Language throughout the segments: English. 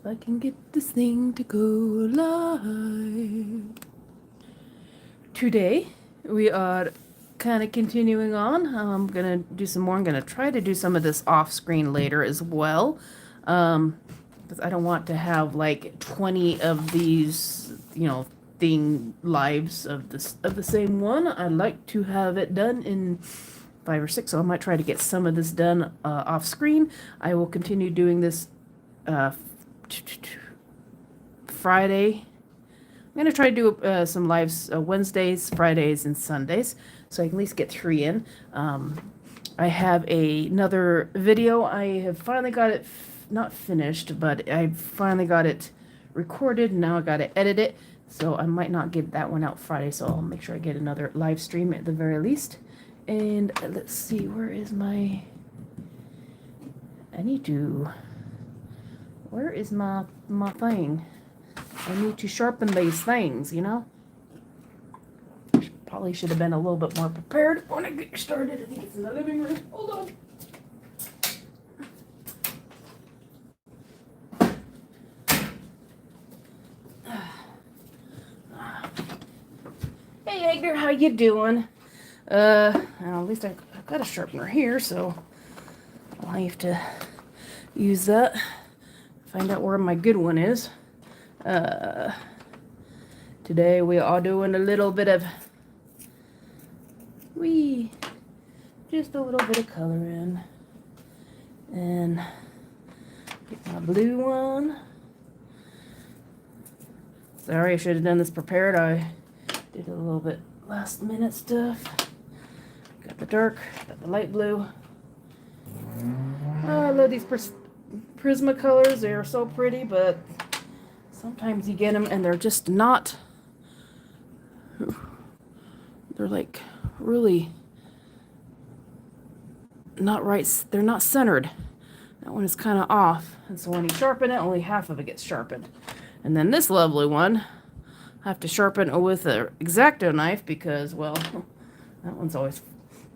I can get this thing to go live. Today, we are kind of continuing on. I'm going to do some more. I'm going to try to do some of this off screen later as well. Because I don't want to have like 20 of these, thing lives of the same one. I'd like to have it done in 5 or 6, so I might try to get some of this done off screen. I will continue doing this Friday. I'm going to try to do some lives Wednesdays, Fridays, and Sundays, so I can at least get 3 in. I have another video. I have finally got it not finished, but I finally got it recorded. Now I got to edit it, so I might not get that one out Friday, so I'll make sure I get another live stream at the very least. And let's see, where is my... Where is my thing? I need to sharpen these things, Probably should have been a little bit more prepared when I get started. I think it's in the living room. Hold on. Hey Edgar, how you doing? Well, at least I've got a sharpener here, so I'll have to use that. Find out where my good one is. Today we are doing a little bit of just a little bit of coloring, and get my blue one. Sorry, I should have done this prepared. I did a little bit last minute stuff. Got the dark, got the light blue. Oh, I love these Prismacolors. They are so pretty, but sometimes you get them and they're just not, they're like really not right. They're not centered. That one is kind of off. And so when you sharpen it, only half of it gets sharpened. And then this lovely one, I have to sharpen with an X-Acto knife because, well, that one's always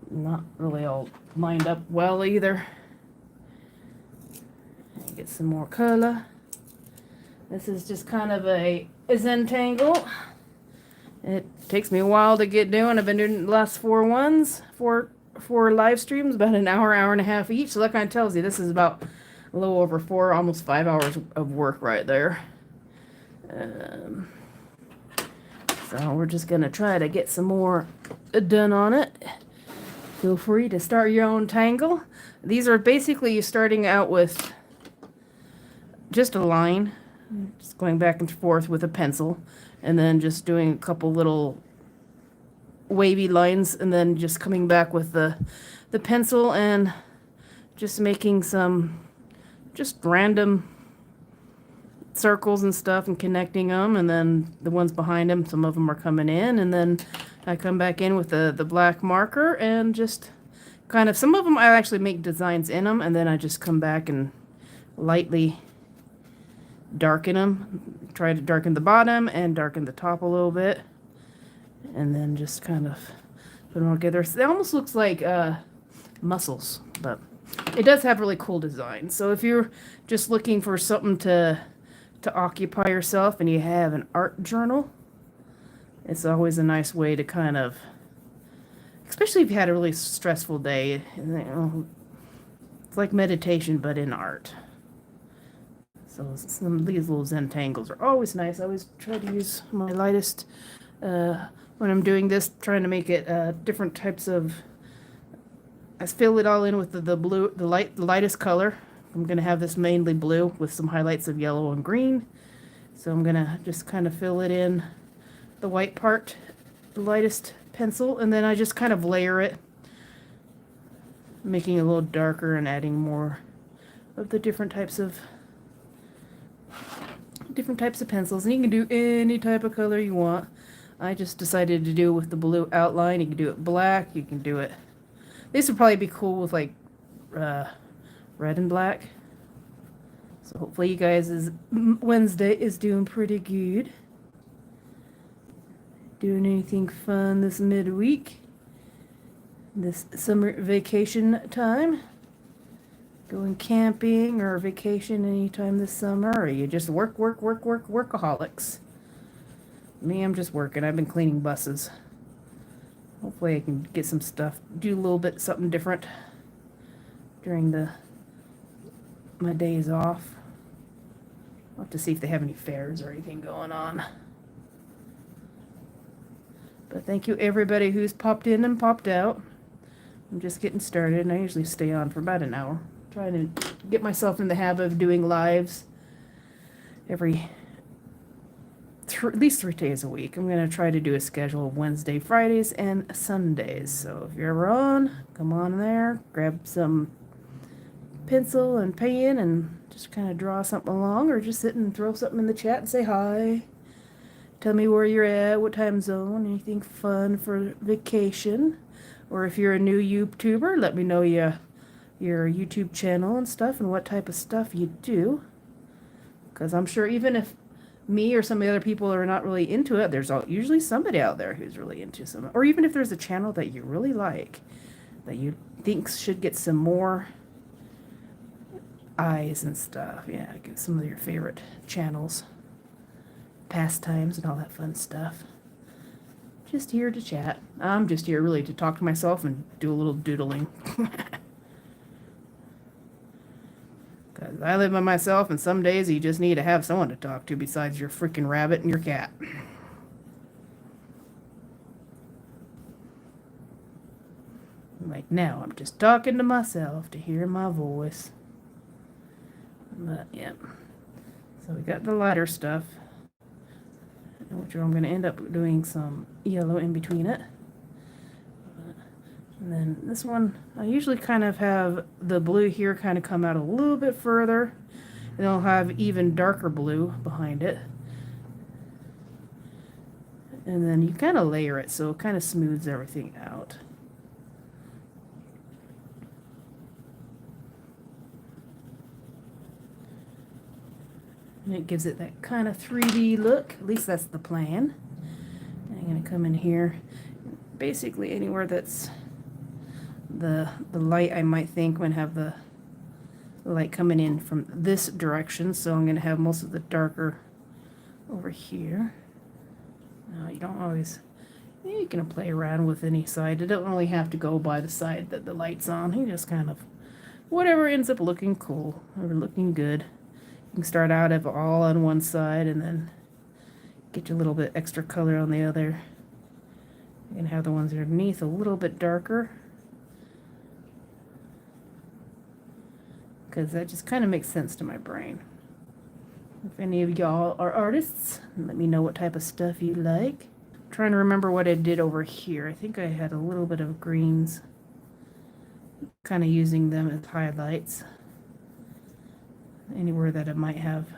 not really all lined up well either. Get some more color. This is just kind of a Zentangle. It takes me a while to get doing. I've been doing the last 4 live streams, about an hour, hour and a half each. So that kind of tells you this is about a little over 4, almost 5 hours of work right there. So we're just gonna try to get some more done on it. Feel free to start your own tangle. These are basically starting out with just a line, just going back and forth with a pencil, and then just doing a couple little wavy lines, and then just coming back with the pencil and just making some just random circles and stuff and connecting them, and then the ones behind them, some of them are coming in, and then I come back in with the black marker and just kind of, some of them I actually make designs in them, and then I just come back and lightly darken them, try to darken the bottom and darken the top a little bit, and then just kind of put them all together. It almost looks like mussels, but it does have really cool designs. So if you're just looking for something to occupy yourself and you have an art journal, it's always a nice way to kind of, especially if you had a really stressful day, it's like meditation but in art. So some of these little Zentangles are always nice. I always try to use my lightest when I'm doing this, trying to make it different types of, I fill it all in with the blue, the lightest color. I'm going to have this mainly blue with some highlights of yellow and green. So I'm going to just kind of fill it in the white part, the lightest pencil, and then I just kind of layer it, making it a little darker and adding more of the different types of pencils. And you can do any type of color you want. I just decided to do with the blue outline. You can do it black, you can do it, this would probably be cool with like red and black. So hopefully you guys' Wednesday is doing pretty good. Doing anything fun this midweek? This summer vacation time? going camping or vacation anytime this summer, or you just workaholics? Me, I'm just working. I've been cleaning buses. Hopefully I can get some stuff, do a little bit something different during my days off. I'll have to see if they have any fairs or anything going on. But thank you everybody who's popped in and popped out. I'm just getting started, and I usually stay on for about an hour. Trying to get myself in the habit of doing lives every at least 3 days a week. I'm going to try to do a schedule of Wednesday, Fridays, and Sundays. So if you're ever on, come on there, grab some pencil and pen and just kind of draw something along, or just sit and throw something in the chat and say hi. Tell me where you're at, what time zone, anything fun for vacation. Or if you're a new YouTuber, let me know your YouTube channel and stuff and what type of stuff you do. Because I'm sure even if me or some of the other people are not really into it, there's usually somebody out there who's really into some. Or even if there's a channel that you really like, that you think should get some more eyes and stuff. Yeah, get some of your favorite channels, pastimes, and all that fun stuff. Just here to chat. I'm just here really to talk to myself and do a little doodling. Because I live by myself, and some days you just need to have someone to talk to besides your freaking rabbit and your cat. Like now, I'm just talking to myself to hear my voice. But, yeah. So we got the lighter stuff, which I'm going to end up doing some yellow in between it. And then this one, I usually kind of have the blue here kind of come out a little bit further, and I'll have even darker blue behind it. And then you kind of layer it so it kind of smooths everything out. And it gives it that kind of 3D look. At least that's the plan. And I'm going to come in here, basically anywhere that's the light, I might think when have the light coming in from this direction. So I'm going to have most of the darker over here. Now you don't always, you can play around with any side. It don't really have to go by the side that the light's on. You just kind of, whatever ends up looking cool or looking good. You can start out of all on one side and then get you a little bit extra color on the other. You can have the ones underneath a little bit darker, because that just kind of makes sense to my brain. If any of y'all are artists, let me know what type of stuff you like. I'm trying to remember what I did over here. I think I had a little bit of greens, kind of using them as highlights. Anywhere that it might have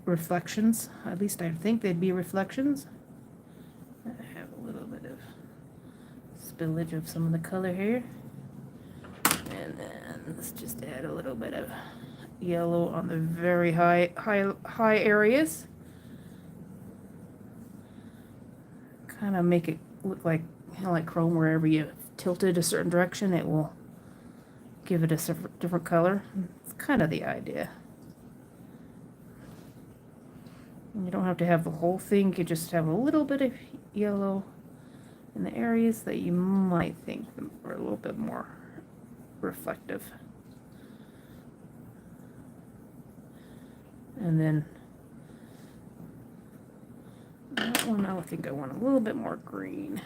reflections. At least I think they'd be reflections. I have a little bit of spillage of some of the color here. And then let's just add a little bit of yellow on the very high areas. Kind of make it look like like chrome. Wherever you tilt it a certain direction, it will give it a different color. It's kind of the idea. And you don't have to have the whole thing. You could just have a little bit of yellow in the areas that you might think are a little bit more reflective. And then that one, I think I want a little bit more green.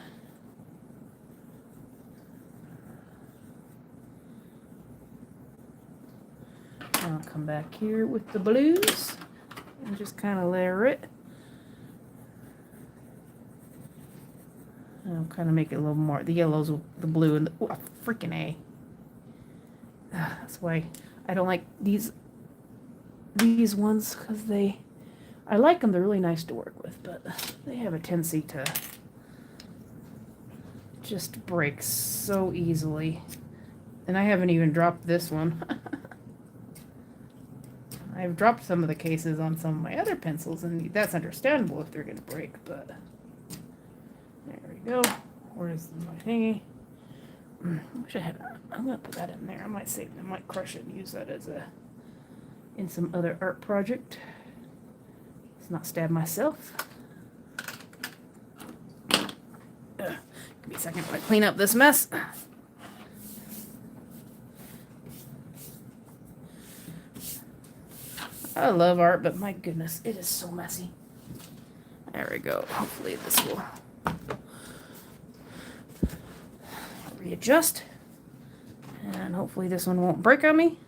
I'll come back here with the blues and just kind of layer it. I'll kind of make it a little more, the yellows, the blue, and the, oh, freaking A. That's why I don't like these ones, because I like them, they're really nice to work with, but they have a tendency to just break so easily. And I haven't even dropped this one. I've dropped some of the cases on some of my other pencils, and that's understandable if they're going to break, but there we go. Where's my thingy? wish I had. I'm gonna put that in there. I might save. I might crush it and use that as a in some other art project. Let's not stab myself. Give me a second while I clean up this mess. I love art, but my goodness, it is so messy. There we go. Hopefully this will readjust. And hopefully this one won't break on me.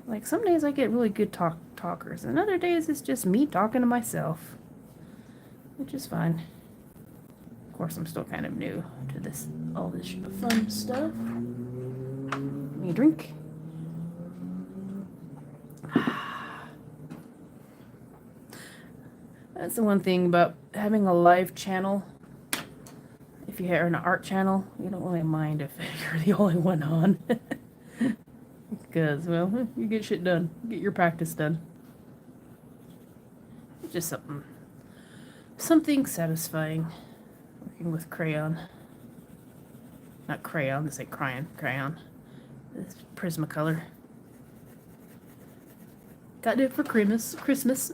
Like some days I get really good talkers, and other days it's just me talking to myself, which is fine. Of course, I'm still kind of new to this, all this fun stuff. Let me drink. That's the one thing about having a live channel. If you have an art channel, you don't really mind if you're the only one on. Because, well, you get shit done. Get your practice done. It's just something satisfying working with crayon. Not crayon, this ain't crayon. This Prismacolor. Got it for Christmas.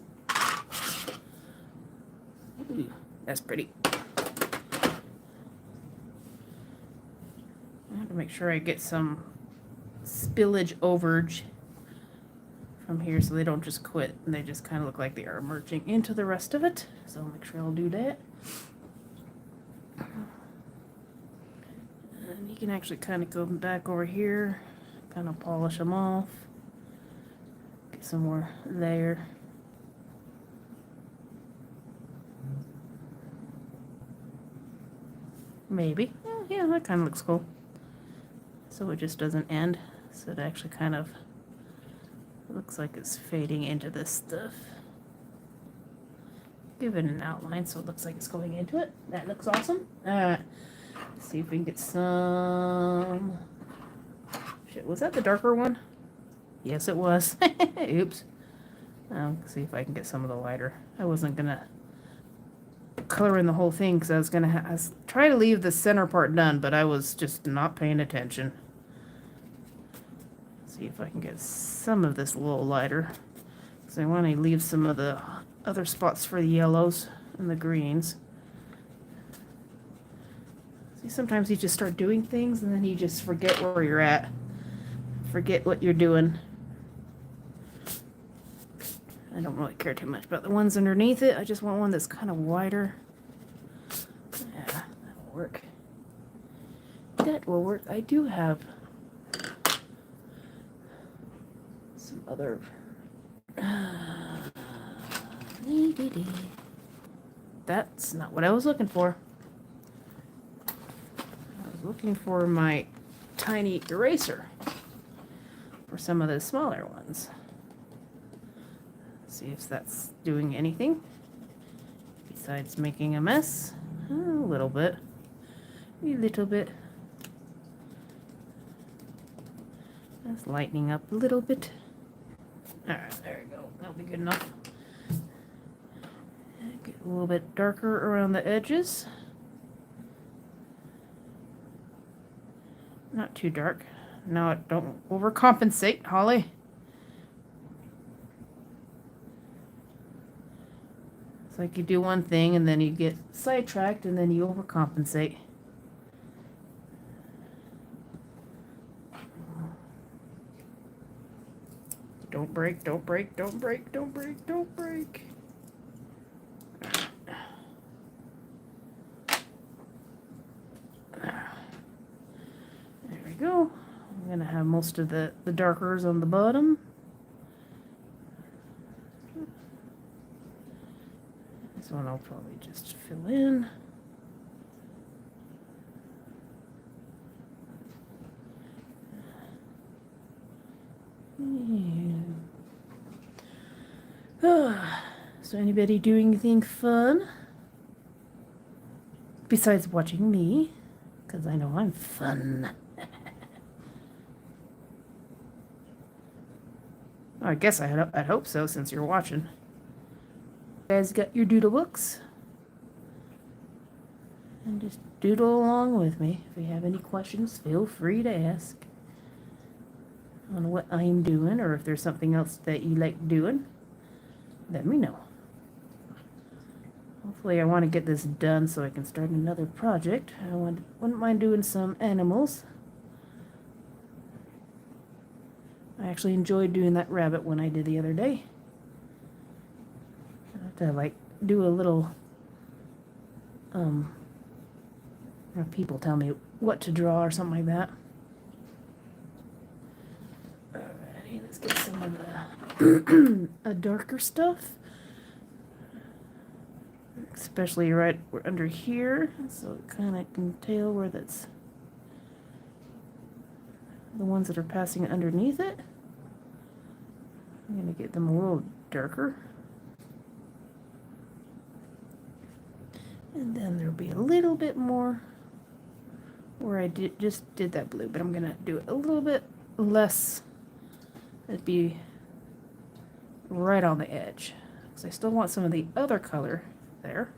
Ooh, that's pretty. I have to make sure I get some spillage overage from here so they don't just quit and they just kind of look like they are merging into the rest of it. So I'll make sure I'll do that. And you can actually kind of go back over here, kind of polish them off. Get some more there. Maybe. Yeah, that kind of looks cool. So it just doesn't end. So it actually kind of looks like it's fading into this stuff. Give it an outline so it looks like it's going into it. That looks awesome. Alright. Let's see if we can get some... Shit, was that the darker one? Yes, it was. Oops. I'll see if I can get some of the lighter. I wasn't gonna color in the whole thing because I was gonna try to leave the center part done, but I was just not paying attention. See if I can get some of this a little lighter because I want to leave some of the other spots for the yellows and the greens. See, sometimes you just start doing things and then you just forget where you're at, forget what you're doing. I don't really care too much about the ones underneath it. I just want one that's kind of wider. Yeah, that'll work. That will work. I do have some other... That's not what I was looking for. I was looking for my tiny eraser for some of the smaller ones. See if that's doing anything besides making a mess. A little bit. A little bit. That's lightening up a little bit. Alright, there we go. That'll be good enough. Get a little bit darker around the edges. Not too dark. No, don't overcompensate, Holly. It's like you do one thing and then you get sidetracked and then you overcompensate. Don't break, don't break, don't break, don't break, don't break. There we go. I'm gonna have most of the darkers on the bottom. This one I'll probably just fill in. So anybody doing anything fun besides watching me? Because I know I'm fun. I guess I'd hope so since you're watching. guys got your doodle books. And just doodle along with me. If you have any questions, feel free to ask on what I'm doing, or if there's something else that you like doing, let me know. Hopefully I want to get this done so I can start another project. I wouldn't mind doing some animals. I actually enjoyed doing that rabbit one I did the other day. I have to like do a little or people tell me what to draw or something like that. Alrighty, let's get some of the darker stuff. Especially right under here, so it kind of can tell where that's the ones that are passing underneath it. I'm going to get them a little darker. And then there'll be a little bit more where I just did that blue, but I'm going to do it a little bit less. It'd be right on the edge, because I still want some of the other color there.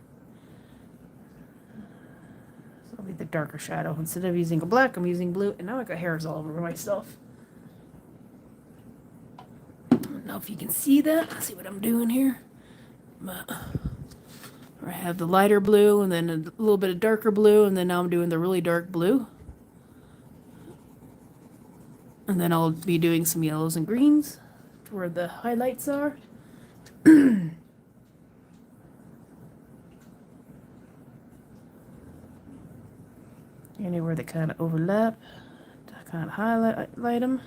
So it'll be the darker shadow. Instead of using a black, I'm using blue, and now I got hairs all over myself. I don't know if you can see that. Let's see what I'm doing here. I have the lighter blue, and then a little bit of darker blue, and then now I'm doing the really dark blue. And then I'll be doing some yellows and greens where the highlights are. Anywhere they kind of overlap, to kind of highlight them.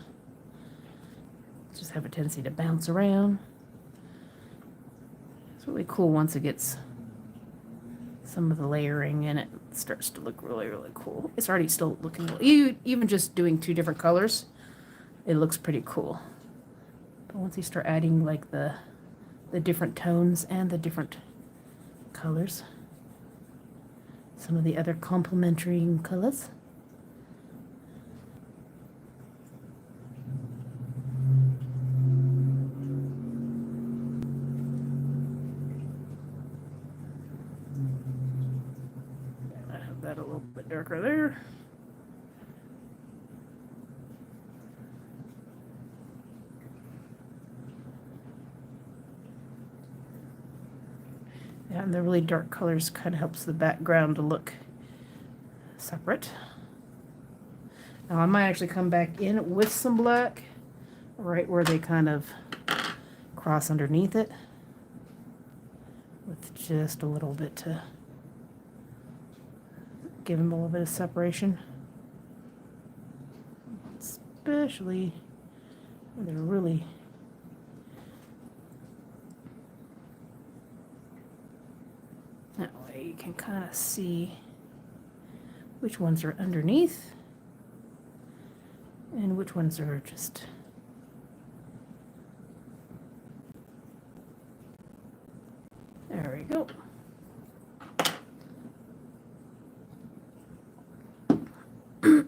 Just have a tendency to bounce around. It's really cool once it gets some of the layering in it. It starts to look really, really cool. It's already still looking, even just doing two different colors, it looks pretty cool. But once you start adding like the different tones and the different colors, some of the other complementary colors. I have that a little bit darker there. Yeah, and the really dark colors kind of helps the background to look separate. Now I might actually come back in with some black right where they kind of cross underneath it with just a little bit to give them a little bit of separation. Especially when they're really that way you can kind of see which ones are underneath and which ones are just there we go. Let's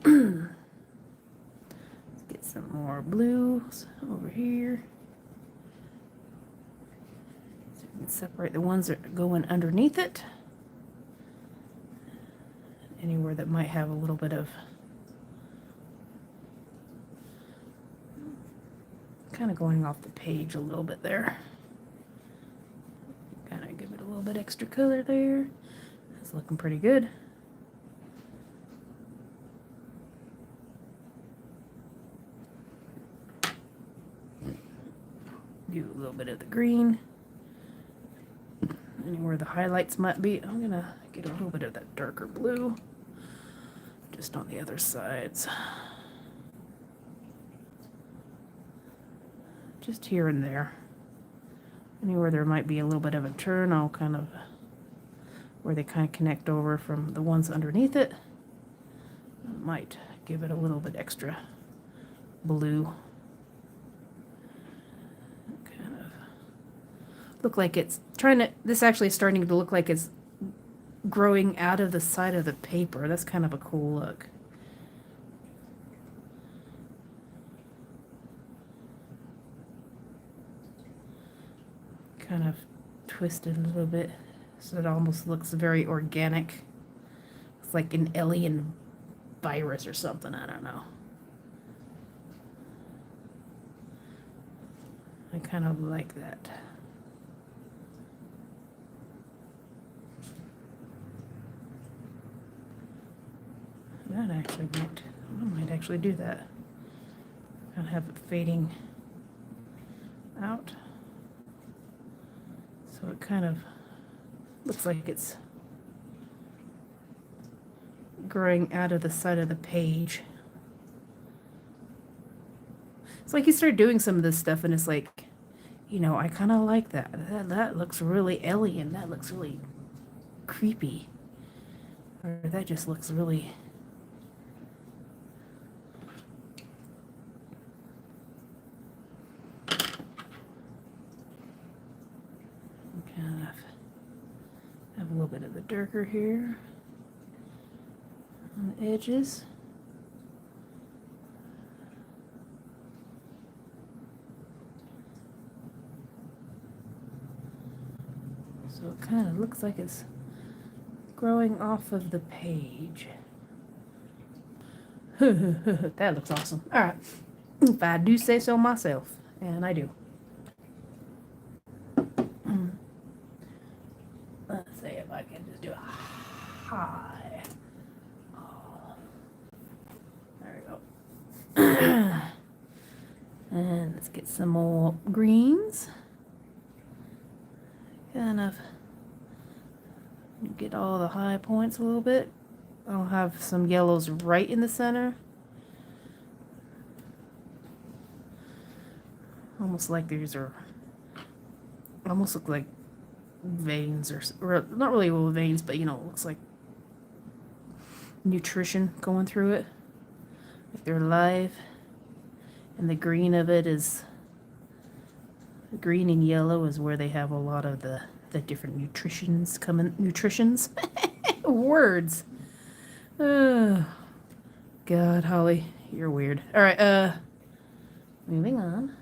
get some more blues over here. So you can separate the ones that are going underneath it. Anywhere that might have a little bit of kind of going off the page a little bit there. Kind of give it a little bit extra color there. It's looking pretty good. Do a little bit of the green. Anywhere the highlights might be, I'm gonna get a little bit of that darker blue just on the other sides. Just here and there. Anywhere there might be a little bit of a turn, I'll kind of, where they kind of connect over from the ones underneath it, I might give it a little bit extra blue. Kind of look like it's trying to, this actually is starting to look like it's growing out of the side of the paper. That's kind of a cool look. Kind of twist it a little bit so it almost looks very organic. It's like an alien virus or something, I don't know. I kind of like that. That actually might actually do that. Kind of have it fading out. So it kind of looks like it's growing out of the side of the page. It's like you start doing some of this stuff and it's like, you know, I kind of like that. That looks really alien. That looks really creepy. Or that just looks really... kind of have a little bit of the darker here on the edges. So it kind of looks like it's growing off of the page. That looks awesome. All right, if I do say so myself, and I do. Let's see if I can just do a high. Oh. There we go. And let's get some more greens. Kind of get all the high points a little bit. I'll have some yellows right in the center. Almost like these are, almost look like veins or not really little veins, but you know, it looks like nutrition going through it. Like they're alive. And the green of it is, the green and yellow is where they have a lot of the different nutritions. Words. Oh, God, Holly, you're weird. All right, moving on.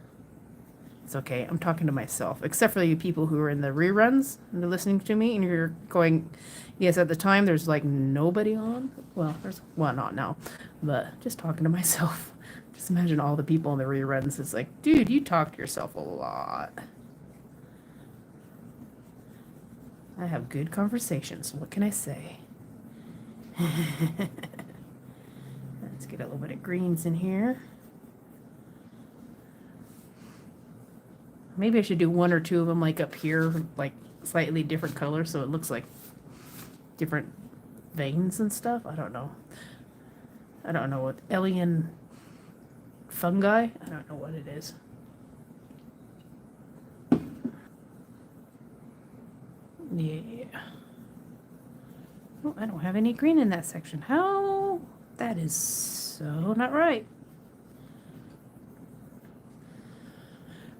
It's okay, I'm talking to myself, except for you people who are in the reruns and they're listening to me and you're going, yes, at the time there's like nobody on. Well, there's one not now, but just talking to myself. Just imagine all the people in the reruns. It's like, dude, you talk to yourself a lot. I have good conversations. What can I say? Let's get a little bit of greens in here. Maybe I should do one or two of them like up here, like slightly different colors so it looks like different veins and stuff. I don't know. I don't know what alien fungi. I don't know what it is. Yeah. Oh, I don't have any green in that section. How? That is so not right.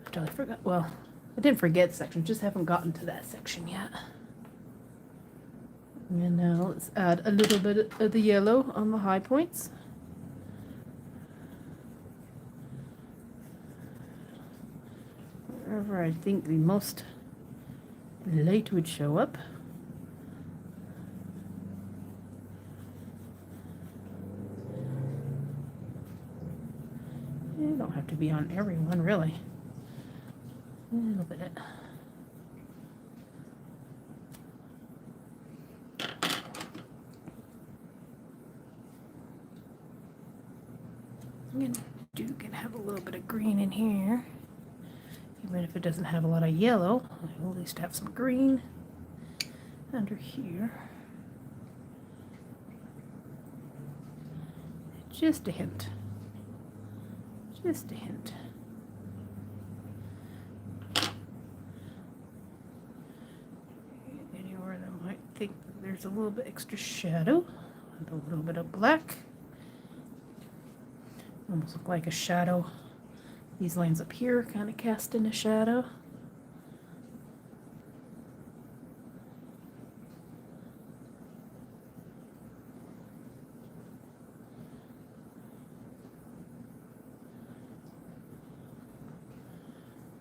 I totally forgot. Well, I didn't forget section, just haven't gotten to that section yet. And now let's add a little bit of the yellow on the high points. Wherever I think the most light would show up. You don't have to be on everyone, really. A little bit. I'm gonna have a little bit of green in here. Even if it doesn't have a lot of yellow, I'll at least have some green under here. Just a hint. Just a hint. Anywhere that I might think that there's a little bit extra shadow, with a little bit of black. Almost look like a shadow. These lines up here kind of cast in a shadow.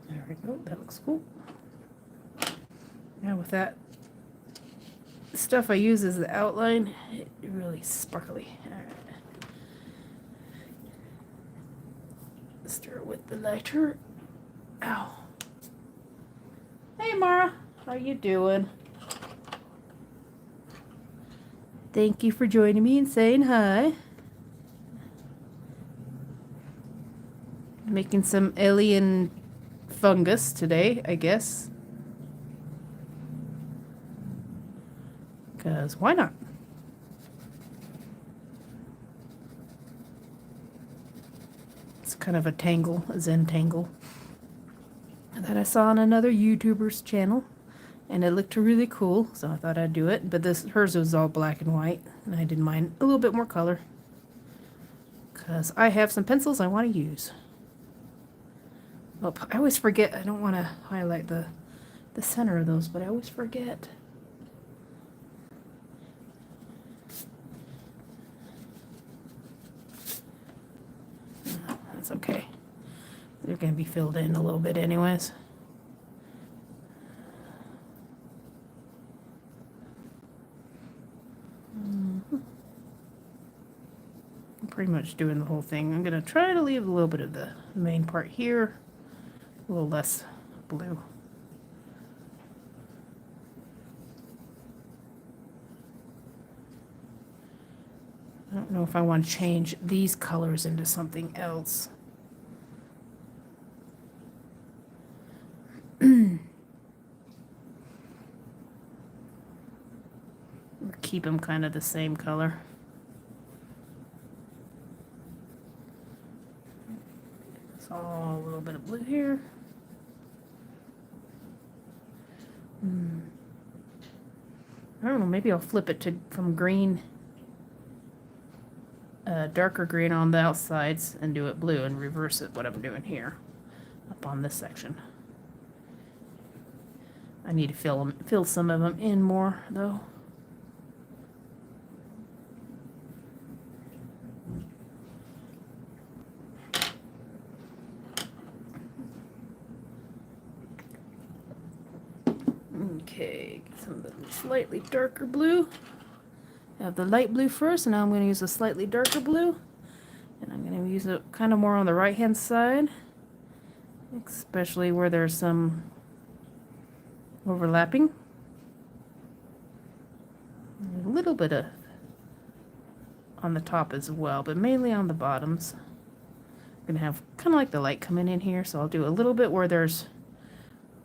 There we go, that looks cool. Now with that stuff I use as the outline, it really sparkly. All right. Start with the lighter. Ow. Hey Mara, how you doing? Thank you for joining me and saying hi. Making some alien fungus today, I guess. Because why not? It's kind of a tangle, a Zen tangle that I saw on another YouTuber's channel. And it looked really cool, so I thought I'd do it. But hers was all black and white, and I didn't mind a little bit more color. Because I have some pencils I want to use. Oh, I always forget. I don't want to highlight the center of those, but I always forget. That's okay. They're going to be filled in a little bit anyways. I'm pretty much doing the whole thing. I'm going to try to leave a little bit of the main part here. A little less blue. I don't know if I want to change these colors into something else. Or keep them kind of the same color. So a little bit of blue here. I don't know, maybe I'll flip it from green, darker green on the outsides and do it blue and reverse it, what I'm doing here, up on this section. I need to fill some of them in more, though. Okay, get some of the slightly darker blue. I have the light blue first, and now I'm going to use a slightly darker blue. And I'm going to use it kind of more on the right-hand side, especially where there's some overlapping. And a little bit of on the top as well, but mainly on the bottoms. I'm going to have kind of like the light coming in here, so I'll do a little bit where there's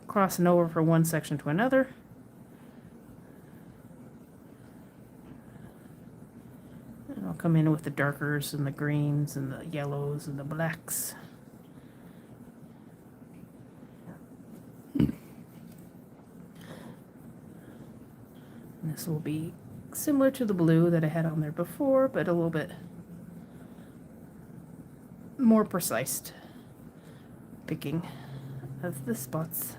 crossing over from one section to another. And I'll come in with the darkers and the greens and the yellows and the blacks. And this will be similar to the blue that I had on there before, but a little bit more precise picking of the spots.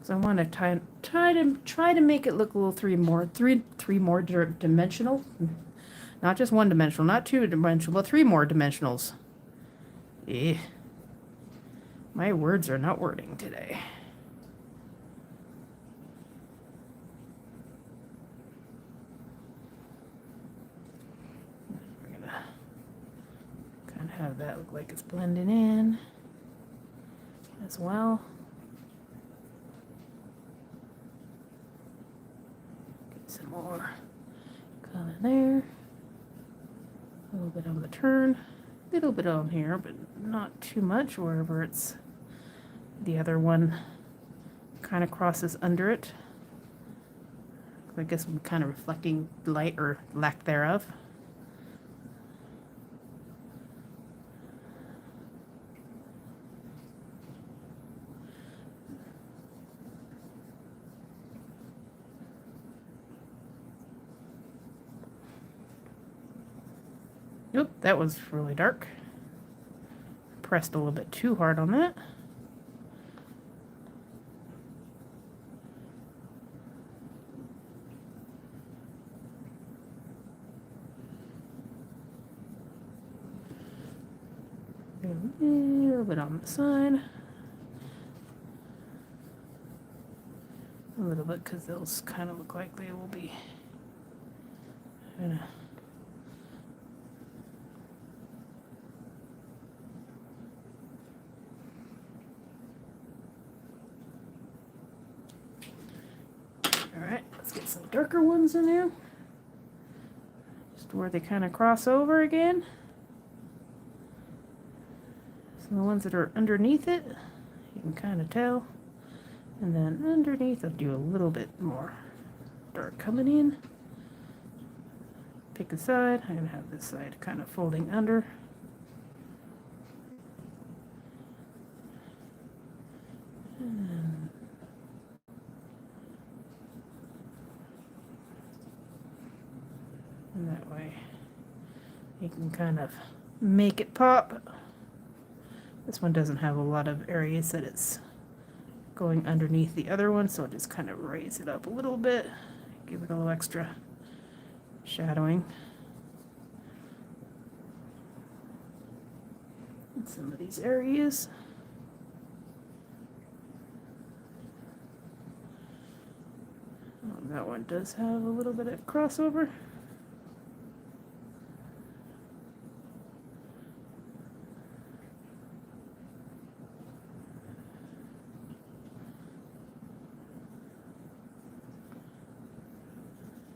So I want to try to make it look a little three more dimensional, not just one dimensional, not two dimensional, but three more dimensionals. Eh. My words are not wording today. We're gonna kind of have that look like it's blending in as well. Get some more color there. A little bit on the turn. A little bit on here, but not too much wherever it's the other one kind of crosses under it. I guess I'm kind of reflecting light or lack thereof. Oop, that was really dark. Pressed a little bit too hard on that. A little bit on the side. A little bit, because those kind of look like they will be. Alright, let's get some darker ones in there. Just where they kind of cross over again. So the ones that are underneath it, you can kind of tell. And then underneath, I'll do a little bit more dark coming in. Pick a side. I'm going to have this side kind of folding under. And that way you can kind of make it pop. This one doesn't have a lot of areas that it's going underneath the other one, so I'll just kind of raise it up a little bit, give it a little extra shadowing. In some of these areas. Oh, that one does have a little bit of crossover.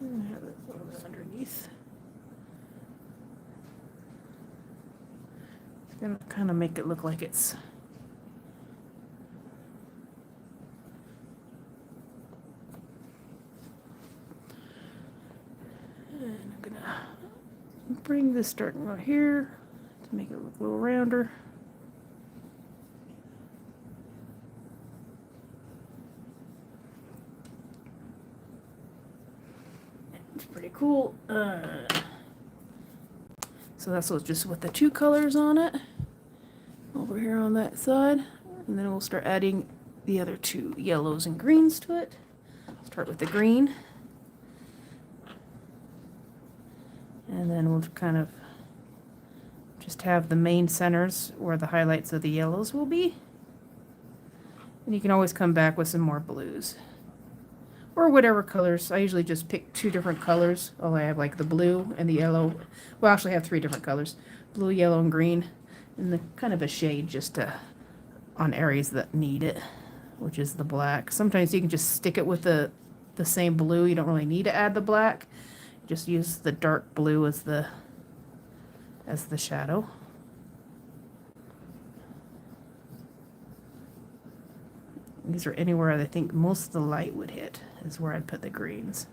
And have it a little bit underneath. It's gonna kind of make it look like it's and I'm gonna bring this starting right here to make it look a little rounder. It's pretty cool. So that's just with the two colors on it over here on that side, and then we'll start adding the other two yellows and greens to it. Start with the green, and then we'll kind of just have the main centers where the highlights of the yellows will be, and you can always come back with some more blues or whatever colors. I usually just pick two different colors. I have like the blue and the yellow. Well, actually I have three different colors: blue, yellow, and green, and the kind of a shade just on areas that need it, which is the black. Sometimes you can just stick it with the same blue. You don't really need to add the black. Just use the dark blue as the shadow. These are anywhere I think most of the light would hit is where I'd put the greens.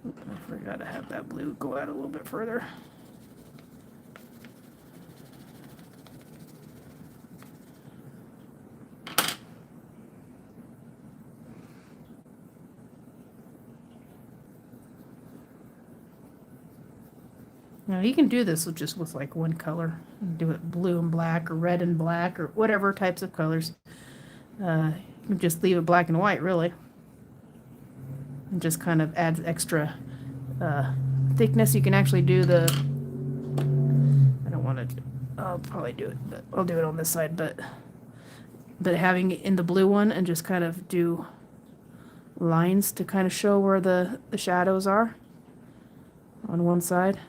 I forgot to have that blue go out a little bit further. Now you can do this with just with like one color. Do it blue and black or red and black or whatever types of colors. You can just leave it black and white really. And just kind of adds extra thickness. You can actually do the, I don't want to, I'll probably do it, but I'll do it on this side, but having it in the blue one and just kind of do lines to kind of show where the shadows are on one side.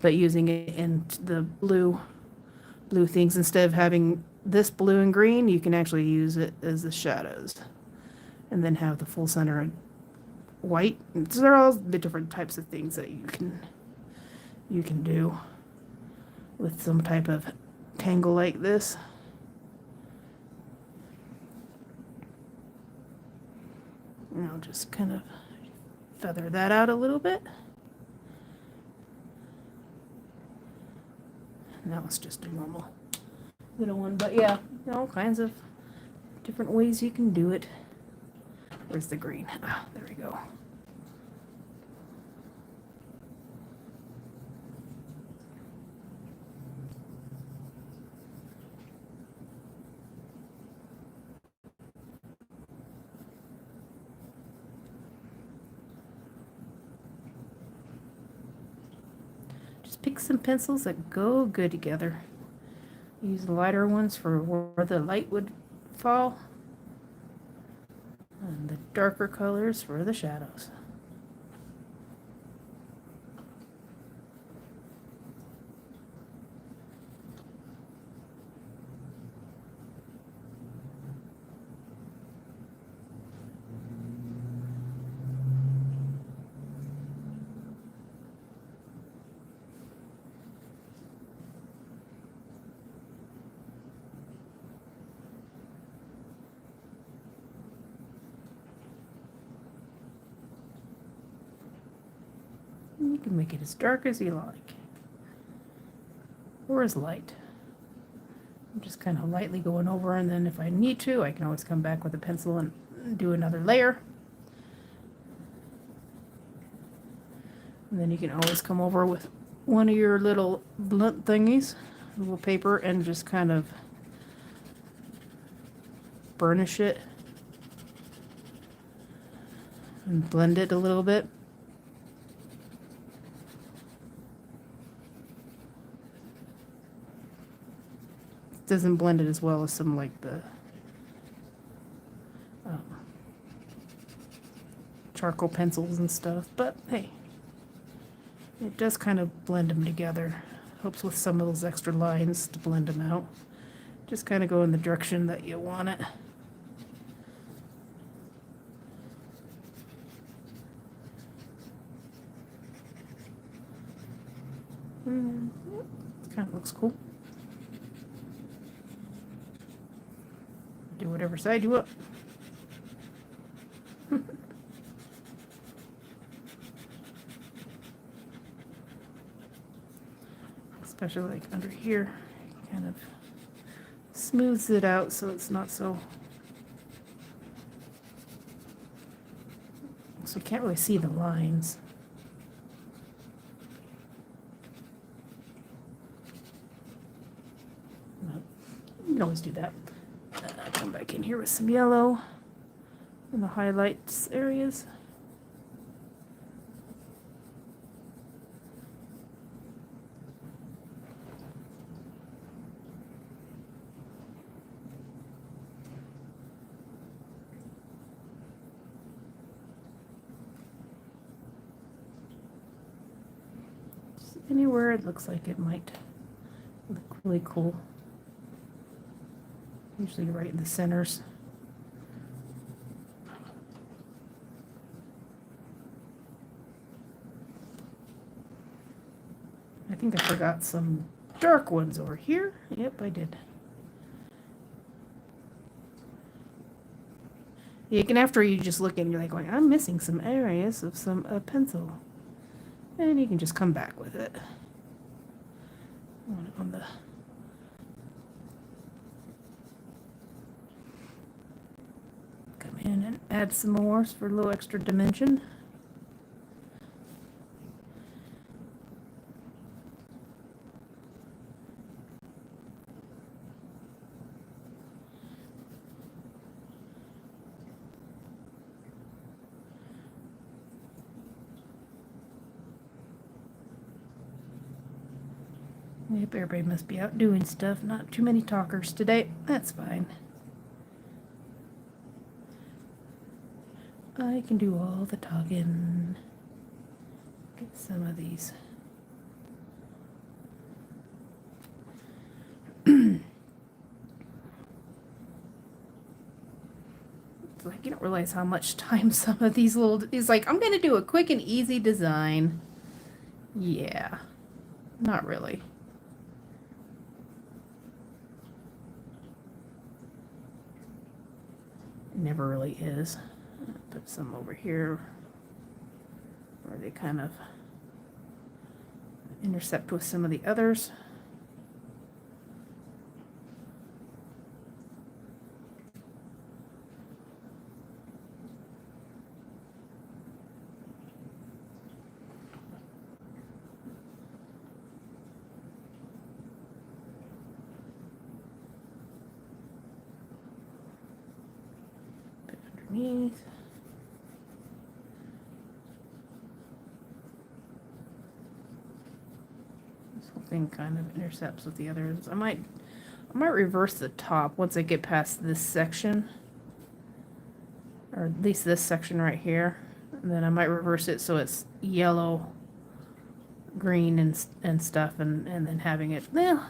But using it in the blue things, instead of having this blue and green, you can actually use it as the shadows, and then have the full center white. So there are all the different types of things that you can do with some type of tangle like this. And I'll just kind of feather that out a little bit. Now it's just a normal little one, but yeah, all kinds of different ways you can do it. Where's the green? Ah, there we go. Just pick some pencils that go good together. Use the lighter ones for where the light would fall, and the darker colors for the shadows. You can make it as dark as you like, or as light. I'm just kind of lightly going over, and then if I need to, I can always come back with a pencil and do another layer. And then you can always come over with one of your little blunt thingies, little paper, and just kind of burnish it and blend it a little bit. Doesn't blend it as well as some like the charcoal pencils and stuff, but hey, it does kind of blend them together. Helps with some of those extra lines to blend them out. Just kind of go in the direction that you want it. Kind of looks cool. Do whatever side you want. Especially like under here, kind of smooths it out so it's not so you can't really see the lines. You can always do that. Come back in here with some yellow in the highlights areas. Just anywhere it looks like it might look really cool. Usually right in the centers. I think I forgot some dark ones over here. Yep, I did. You can, after you just look and you're like going, I'm missing some areas of some pencil. And you can just come back with it. On the in and add some more for a little extra dimension. Yep, everybody must be out doing stuff. Not too many talkers today. That's fine. I can do all the talking. Get some of these. It's like you don't realize how much time some of these little... It's like, I'm going to do a quick and easy design. Yeah. Not really. It never really is. Put some over here where they kind of intercept with some of the others. Put underneath. This whole thing kind of intercepts with the others. I might reverse the top once I get past this section, or at least this section right here. And then I might reverse it so it's yellow, green, and stuff, and then having it, well,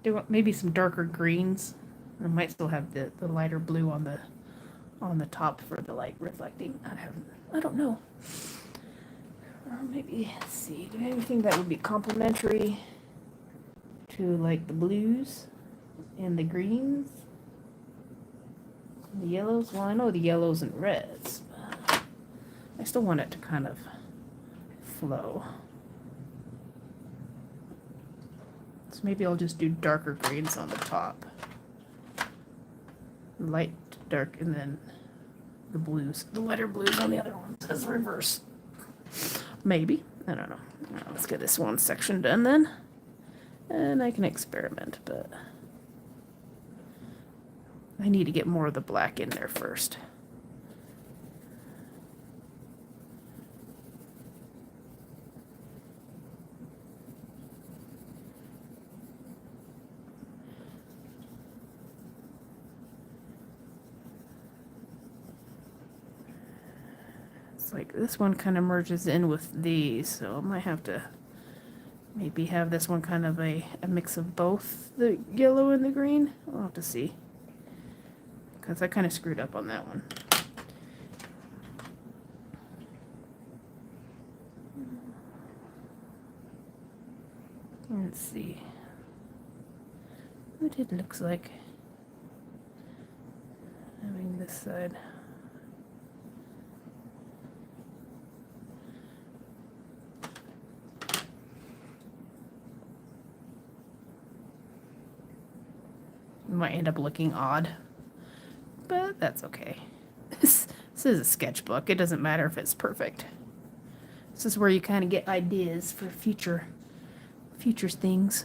do maybe some darker greens. I might still have the lighter blue on the top for the light reflecting. I don't know. Or maybe, let's see, do I have anything that would be complementary to like the blues and the greens? The yellows? Well, I know the yellows and reds, but I still want it to kind of flow. So maybe I'll just do darker greens on the top. Light, dark, and then the blues, the lighter blues on the other ones as reverse. Maybe. I don't know. Let's get this one section done then. And I can experiment, but I need to get more of the black in there first. Like this one kind of merges in with these, so I might have to maybe have this one kind of a mix of both the yellow and the green. I'll have to see, because I kind of screwed up on that one. Let's see what it looks like having this side. Might end up looking odd, but that's okay. This is a sketchbook. It doesn't matter if it's perfect. This is where you kind of get ideas for future things.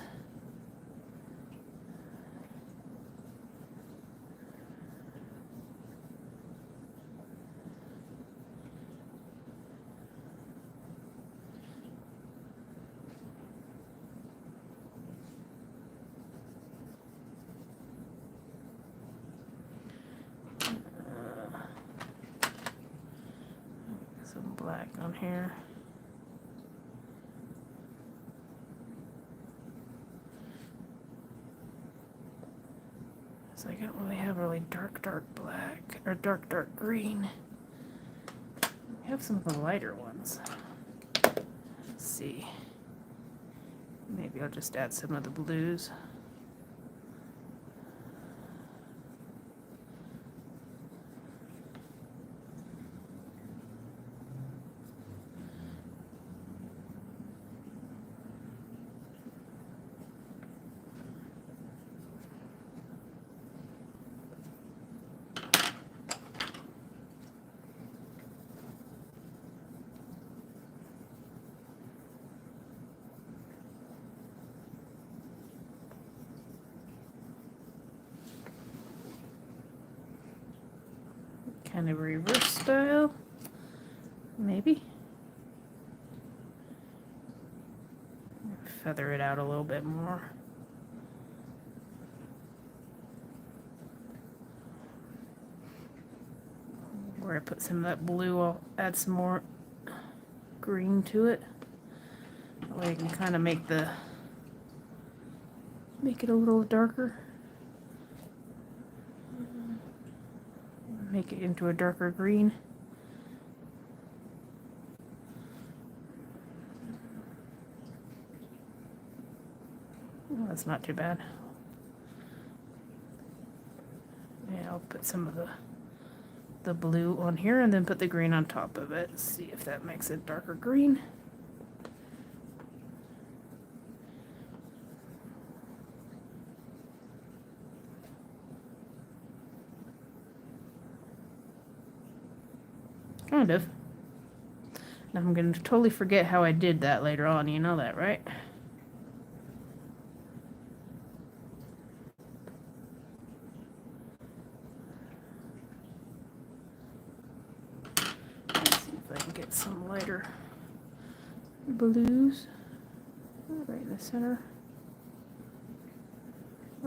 Black on here. So I don't really have really dark black or dark green. I have some of the lighter ones. Let's see. Maybe I'll just add some of the blues. Kind of reverse style, maybe. Feather it out a little bit more. Where I put some of that blue, I'll add some more green to it. That way I can kind of make it a little darker. Make it into a darker green. Oh, that's not too bad. Yeah, I'll put some of the blue on here and then put the green on top of it. See if that makes it darker green. Kind of. Now I'm going to totally forget how I did that later on. You know that, right? Let's see if I can get some lighter blues. right in the center.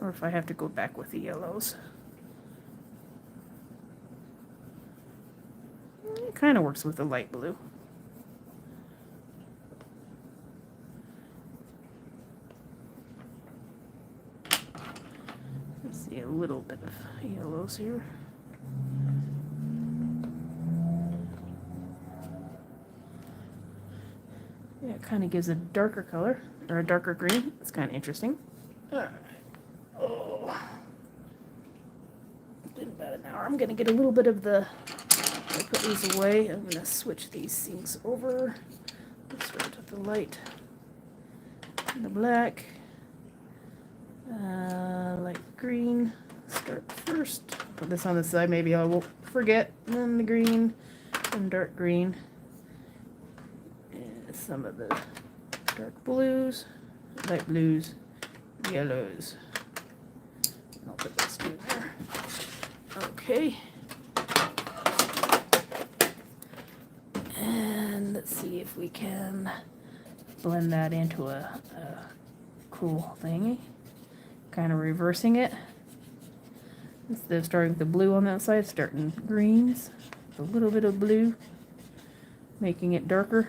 Or if I have to go back with the yellows. It kind of works with the light blue. Let's see a little bit of yellows here. Yeah, it kind of gives a darker color, or a darker green. It's kind of interesting. All right. Oh. In about an hour. I'm going to get a little bit of the, I put these away. I'm going to switch these things over. Let's start with the light and the black. Light green. Start first. Put this on the side. Maybe I won't forget. And then the green and dark green. And some of the dark blues, light blues, yellows. I'll put this in there. Okay. And let's see if we can blend that into a cool thingy. Kind of reversing it. Instead of starting with the blue on that side, starting greens. A little bit of blue. Making it darker.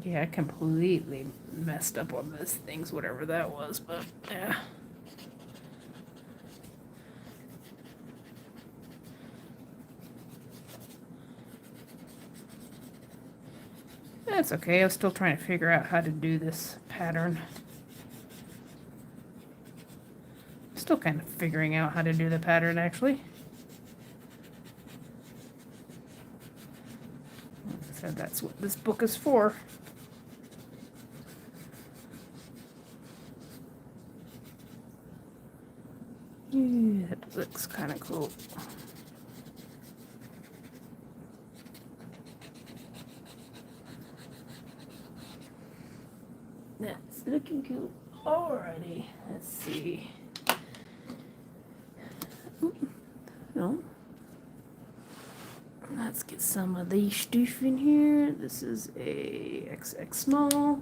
Yeah, I completely messed up on those things, whatever that was, but yeah. That's okay, I was still trying to figure out how to do this pattern. Still kind of figuring out how to do the pattern, actually. So that's what this book is for. Yeah, that looks kind of cool. That's looking cool. Alrighty, let's see. No. Let's get some of the stuff in here. This is a XX small.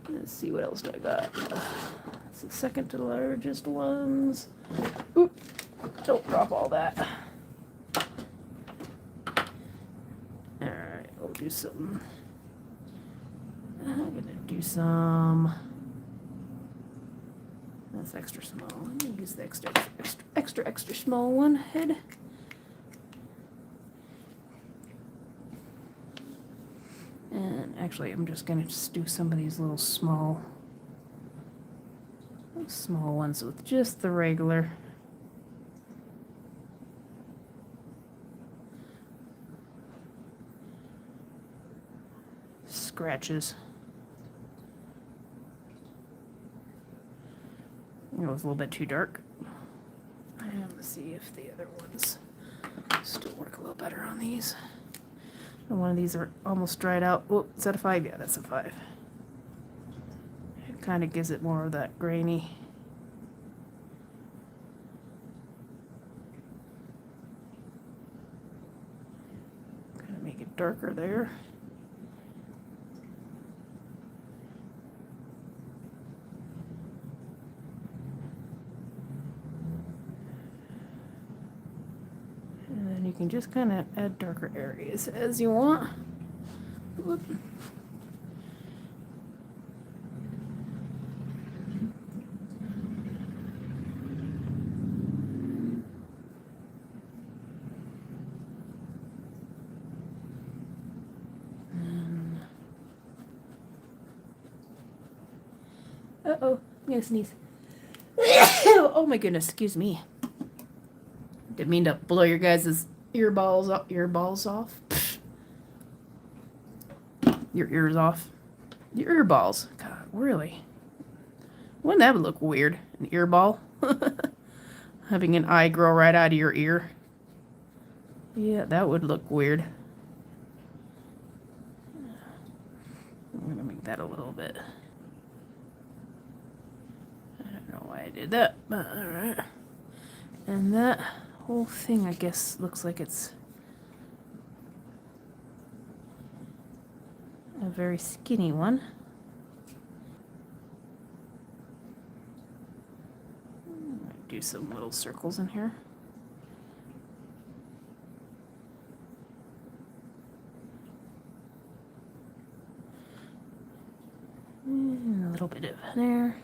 Let's see what else do I got. It's the second to largest ones. Oop! Don't drop all that. Alright, we'll do some. I'm gonna do some. That's extra small. I'm gonna use the extra small one head. And actually, I'm just gonna do some of these little small ones with just the regular. Scratches. It was a little bit too dark. And let's see if the other ones still work a little better on these. And one of these are almost dried out. Oh, is that a 5? Yeah, that's a 5. It kind of gives it more of that grainy. Kind of make it darker there. You can just kind of add darker areas as you want. Whoop. Uh-oh, I'm gonna sneeze. Oh my goodness, excuse me. Didn't mean to blow your guys' earballs off. Your ears off. Your earballs. God, really? Wouldn't that look weird? An earball? Having an eye grow right out of your ear. Yeah, that would look weird. I'm gonna make that a little bit. I don't know why I did that, but alright. And that whole thing, I guess, looks like it's a very skinny one. Do some little circles in here. And a little bit of there.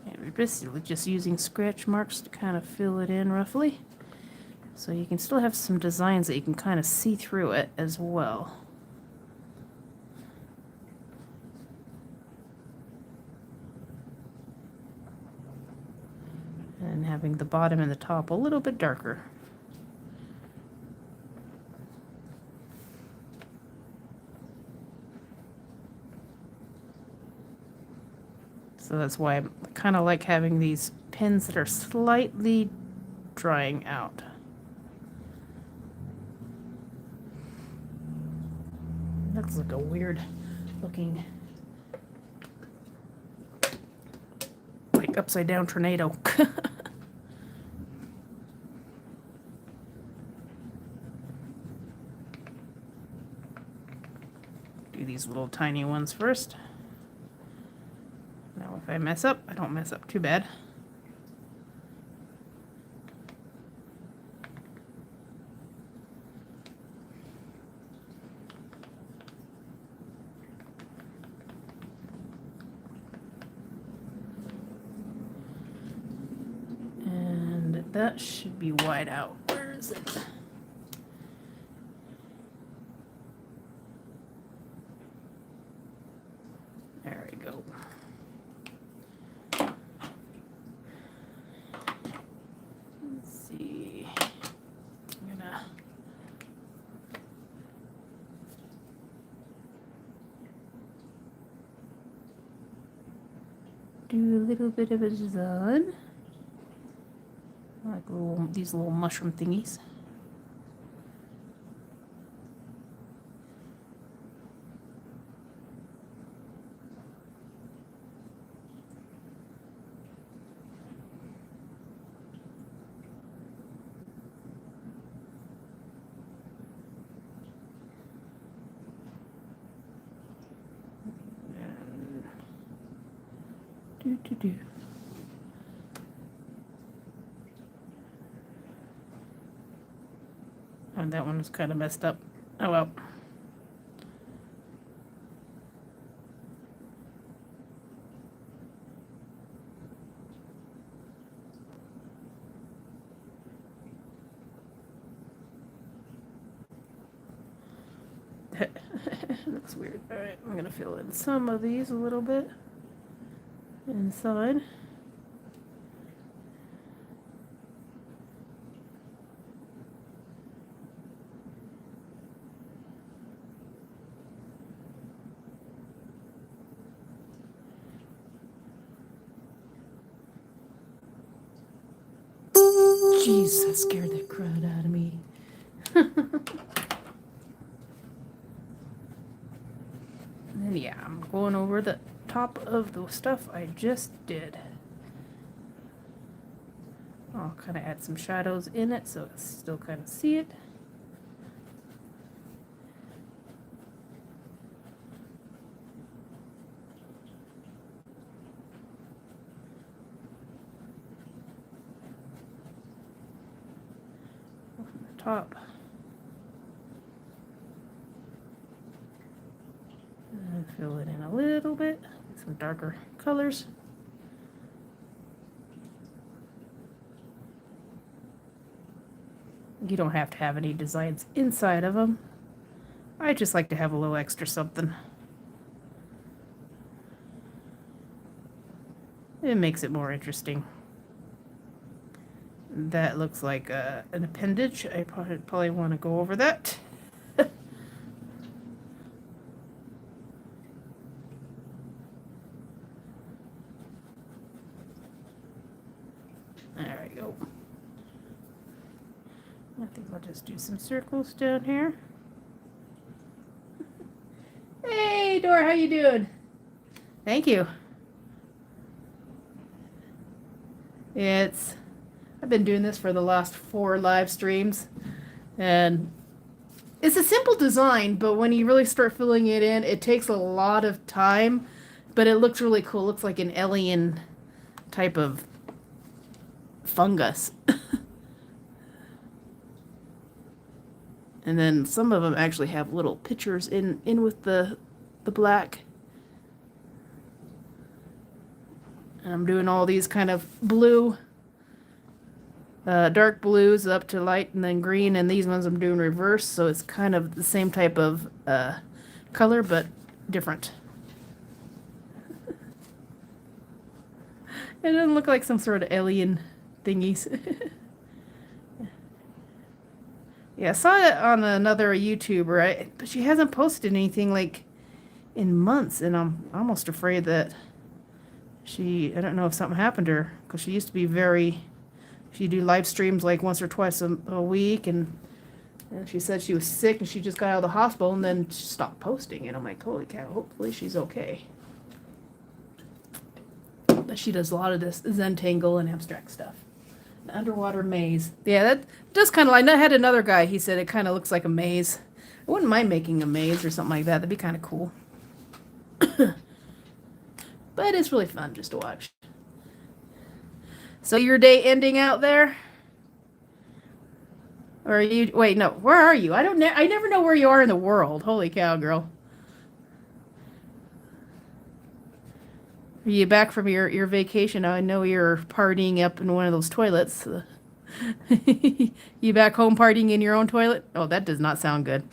And we're basically just using scratch marks to kind of fill it in roughly. So you can still have some designs that you can kind of see through it as well. And having the bottom and the top a little bit darker. So that's why I kind of like having these pins that are slightly drying out. That looks like a weird looking, like upside down tornado. Do these little tiny ones first. Now if I mess up, I don't mess up too bad. And that should be wide out. Where is it? There we go. Let's see. I'm gonna do a little bit of a design, like these little mushroom thingies. Do. And that one was kind of messed up. Oh well. Looks weird. Alright, I'm gonna fill in some of these a little bit inside. Jeez, that scared the crud out of me. And then yeah, I'm going over the top of the stuff I just did. I'll kind of add some shadows in it so it's still kind of see it. From the top. And fill it in a little bit, some darker colors. You don't have to have any designs inside of them. I just like to have a little extra something. It makes it more interesting. That looks like an appendage. I probably want to go over that. There we go. I think I'll just do some circles down here. Hey, Dora, how you doing? Thank you. I've been doing this for the last 4 live streams, and it's a simple design, but when you really start filling it in, it takes a lot of time, but it looks really cool. It looks like an alien type of fungus. And then some of them actually have little pictures in with the black. And I'm doing all these kind of blue, dark blues up to light and then green, and these ones I'm doing reverse, so it's kind of the same type of color, but different. It doesn't look like some sort of alien thingies. Yeah, I saw it on another YouTuber, but she hasn't posted anything like in months, and I'm almost afraid that I don't know if something happened to her, because she used to be she'd do live streams like once or twice a week, and she said she was sick and she just got out of the hospital and then she stopped posting, and I'm like, holy cow, hopefully she's okay. But she does a lot of this Zentangle and abstract stuff. The underwater maze. Yeah, that does kind of like, I had another guy, he said it kind of looks like a maze. I wouldn't mind making a maze or something like that. That'd be kind of cool. But it's really fun just to watch. So your day ending out there? Or are you, wait, no, where are you? I never know where you are in the world. Holy cow, girl. Are you back from your vacation? I know you're partying up in one of those toilets. You back home partying in your own toilet? Oh, that does not sound good.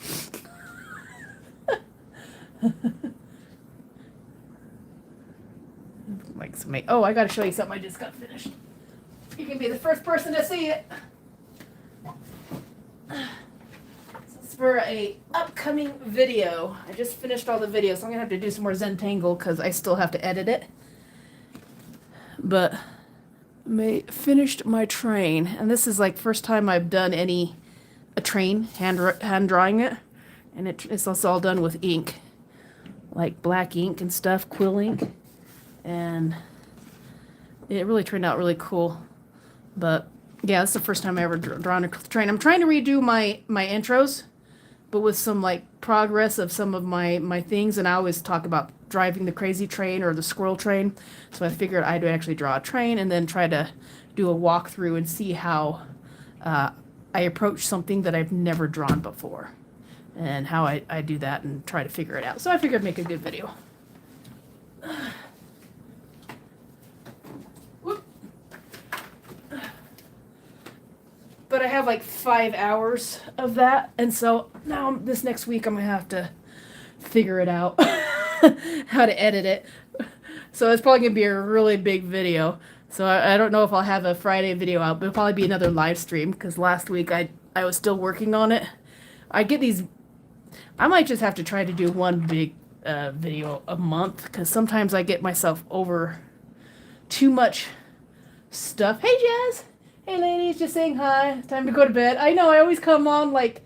Like oh, I gotta show you something I just got finished. You can be the first person to see it. This is for a upcoming video. I just finished all the videos, so I'm gonna have to do some more Zentangle because I still have to edit it. But finished my train, and this is like first time I've done a train hand drawing it, and it's also all done with ink, like black ink and stuff, quill ink, and it really turned out really cool. But yeah, it's the first time I ever drawn a train. I'm trying to redo my intros, but with some like progress of some of my things, and I always talk about driving the crazy train or the squirrel train, so I figured I'd actually draw a train and then try to do a walkthrough and see how I approach something that I've never drawn before, and how I do that and try to figure it out. So I figured I'd make a good video. But I have like 5 hours of that, and so now this next week I'm gonna have to figure it out how to edit it. So it's probably gonna be a really big video. So I don't know if I'll have a Friday video out, but it'll probably be another live stream, because last week I was still working on it. I might just have to try to do one big video a month, because sometimes I get myself over too much stuff. Hey Jazz! Hey ladies, just saying hi. It's time to go to bed. I know, I always come on like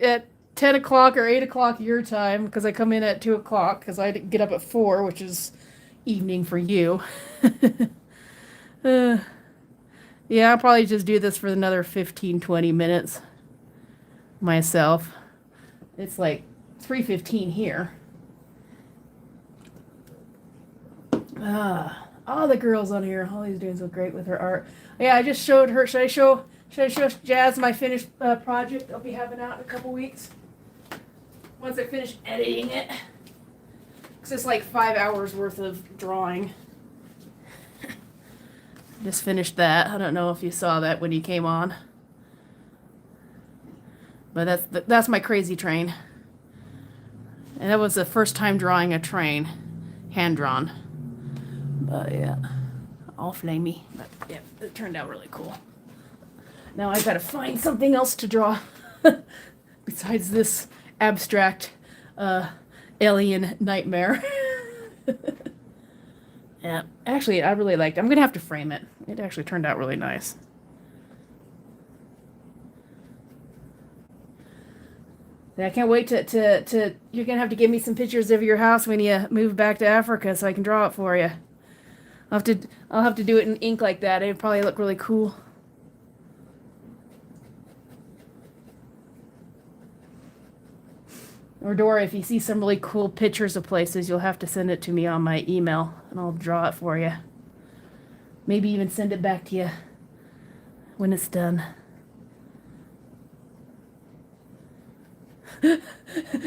at 10 o'clock or 8 o'clock your time, because I come in at 2 o'clock, because I get up at 4, which is evening for you. Yeah, I'll probably just do this for another 15-20 minutes myself. It's like 3:15 here. All the girls on here. Holly's doing so great with her art. Yeah, I just showed her. Should I show Jazz my finished project I'll be having out in a couple weeks? Once I finish editing it. Because it's like 5 hours worth of drawing. Just finished that. I don't know if you saw that when you came on. But that's my crazy train. And that was the first time drawing a train. Hand drawn. But yeah, all flamey. But yeah, it turned out really cool. Now I've got to find something else to draw besides this abstract alien nightmare. Yeah, actually, I really liked it. I'm gonna have to frame it. It actually turned out really nice. I can't wait to you're gonna have to give me some pictures of your house when you move back to Africa so I can draw it for you. I'll have to do it in ink like that. It'd probably look really cool. Or Dora, if you see some really cool pictures of places, you'll have to send it to me on my email and I'll draw it for you. Maybe even send it back to you when it's done.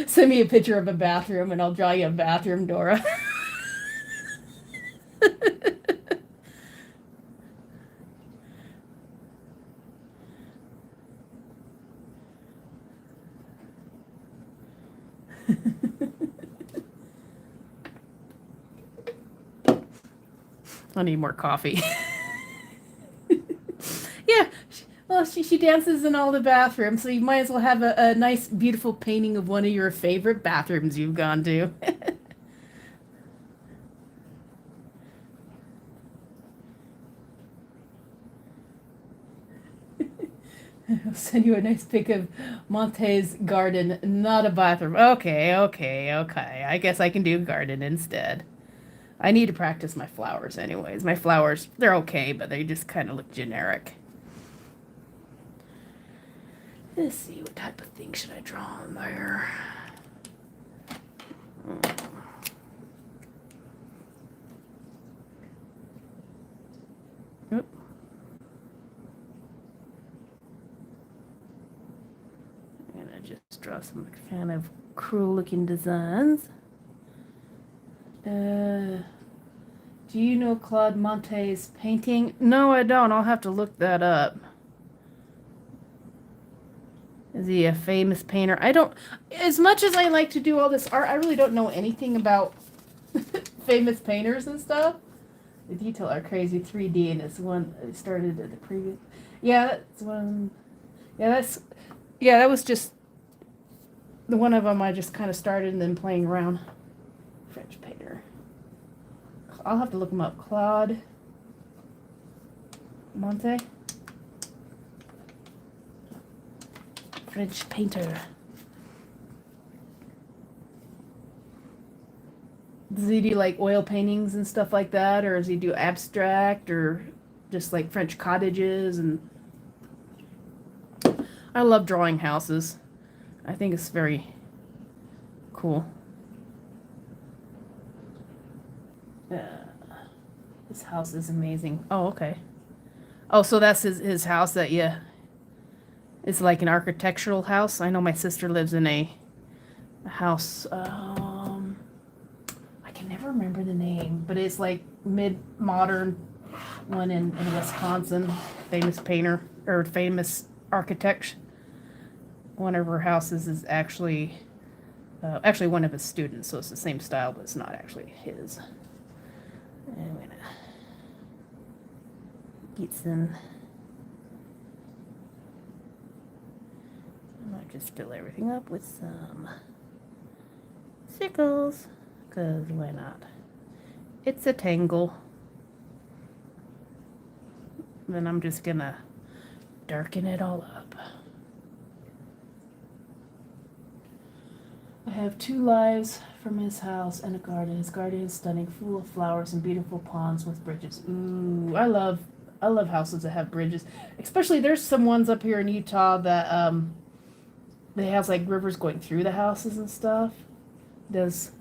Send me a picture of a bathroom and I'll draw you a bathroom, Dora. I need more coffee. Yeah, well, she dances in all the bathrooms, so you might as well have a nice, beautiful painting of one of your favorite bathrooms you've gone to. I'll send you a nice pic of Monte's garden, not a bathroom. Okay. I guess I can do garden instead. I need to practice my flowers anyways. My flowers, they're okay, but they just kind of look generic. Let's see, what type of thing should I draw on there? Oop. I'm gonna just draw some kind of cruel looking designs. Do you know Claude Monte's painting? No, I don't. I'll have to look that up. Is he a famous painter? I don't, as much as I like to do all this art, I really don't know anything about famous painters and stuff. The detail are crazy. 3D, and it's one I started at the previous. Yeah, that's one. Yeah, that was just the one of them I just kind of started and then playing around. French painter. I'll have to look him up. Claude Monte. French painter. Does he do like oil paintings and stuff like that, or does he do abstract, or just like French cottages? And I love drawing houses. I think it's very cool. This house is amazing. Oh, okay. Oh, so that's his house that, yeah. It's like an architectural house. I know my sister lives in a house. I can never remember the name, but it's like mid-modern one in Wisconsin. Famous painter or famous architect. One of her houses is actually one of his students, so it's the same style, but it's not actually his. I'm gonna get some. I might just fill everything up with some circles, because why not? It's a tangle. Then I'm just gonna darken it all up. I have 2 lives from his house and a garden. His garden is stunning, full of flowers and beautiful ponds with bridges. Ooh, I love houses that have bridges. Especially there's some ones up here in Utah that they have like rivers going through the houses and stuff. Does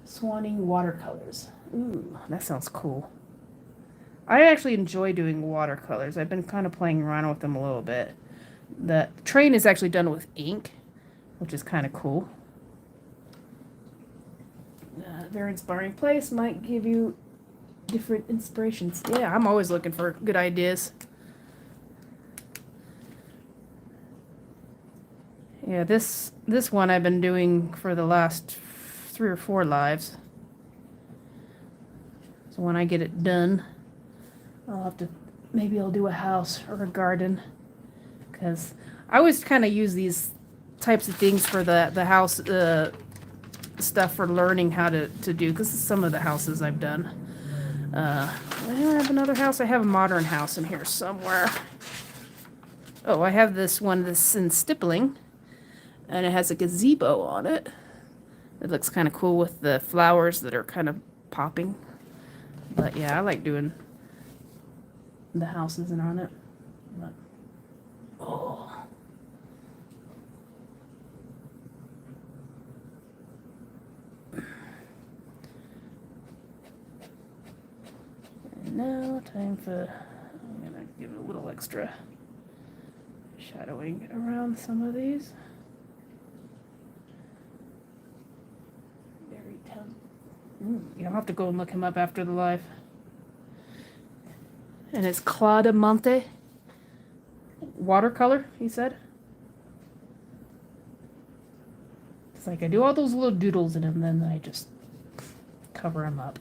Swanning watercolors. Ooh, that sounds cool. I actually enjoy doing watercolors. I've been kind of playing around with them a little bit. The train is actually done with ink, which is kind of cool. Very inspiring place. Might give you different inspirations. Yeah, I'm always looking for good ideas. Yeah, this one I've been doing for the last 3 or 4 lives. So when I get it done, I'll have to, maybe I'll do a house or a garden, because I always kind of use these types of things for the house stuff for learning how to do, because some of the houses I've done. I have another house. I have a modern house in here somewhere. Oh, I have this one that's in stippling. And it has a gazebo on it. It looks kind of cool with the flowers that are kind of popping. But yeah, I like doing the houses and on it. But, oh. And now time for, I'm gonna give it a little extra shadowing around some of these. Very tough. You'll have to go and look him up after the live. And it's Claudemonte watercolor, he said. It's like I do all those little doodles in him, then I just cover him up.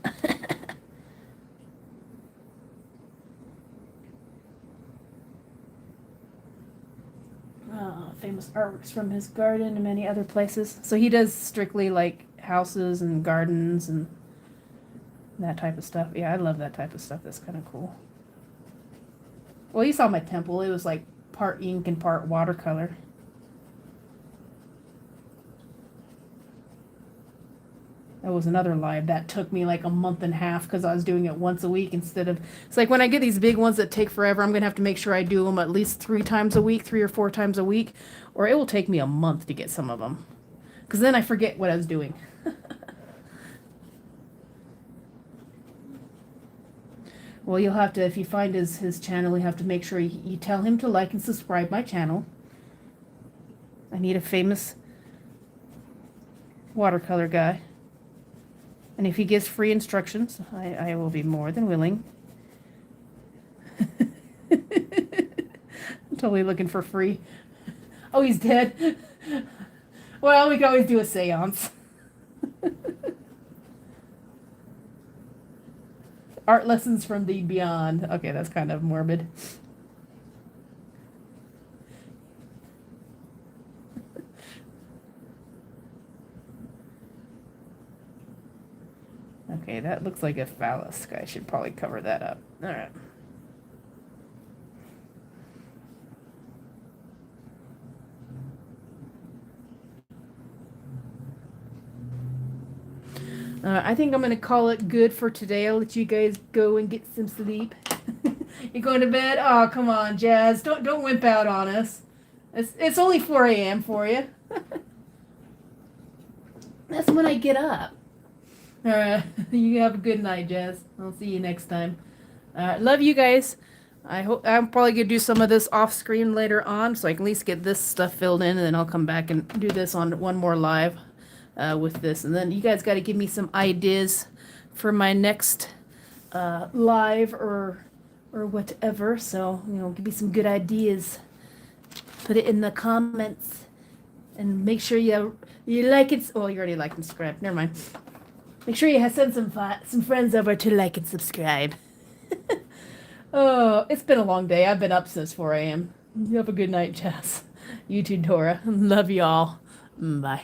Famous artworks from his garden and many other places. So he does strictly like houses and gardens and that type of stuff. Yeah, I love that type of stuff. That's kind of cool. Well, you saw my temple. It was like part ink and part watercolor. That was another live that took me like a month and a half because I was doing it once a week instead of... It's like when I get these big ones that take forever, I'm going to have to make sure I do them at least 3 times a week, 3 or 4 times a week, or it will take me a month to get some of them. Because then I forget what I was doing. Well, you'll have to, if you find his channel, you have to make sure you tell him to like and subscribe my channel. I need a famous watercolor guy. And if he gives free instructions, I will be more than willing. I'm totally looking for free. Oh, he's dead. Well, we can always do a seance. Art lessons from the beyond. Okay, that's kind of morbid. Okay, that looks like a phallus. I should probably cover that up. All right. I think I'm going to call it good for today. I'll let you guys go and get some sleep. You going to bed? Oh, come on, Jazz. Don't wimp out on us. It's only 4 a.m. for you. That's when I get up. All right. You have a good night, Jazz. I'll see you next time. Love you guys. I'm probably going to do some of this off screen later on so I can at least get this stuff filled in, and then I'll come back and do this on one more live. With this, and then you guys got to give me some ideas for my next live or whatever. So give me some good ideas. Put it in the comments, and make sure you like it. Oh, you already like and subscribe. Never mind. Make sure you send some friends over to like and subscribe. Oh, it's been a long day. I've been up since 4 a.m. You have a good night, Jess. You too, Dora. Love y'all. Bye.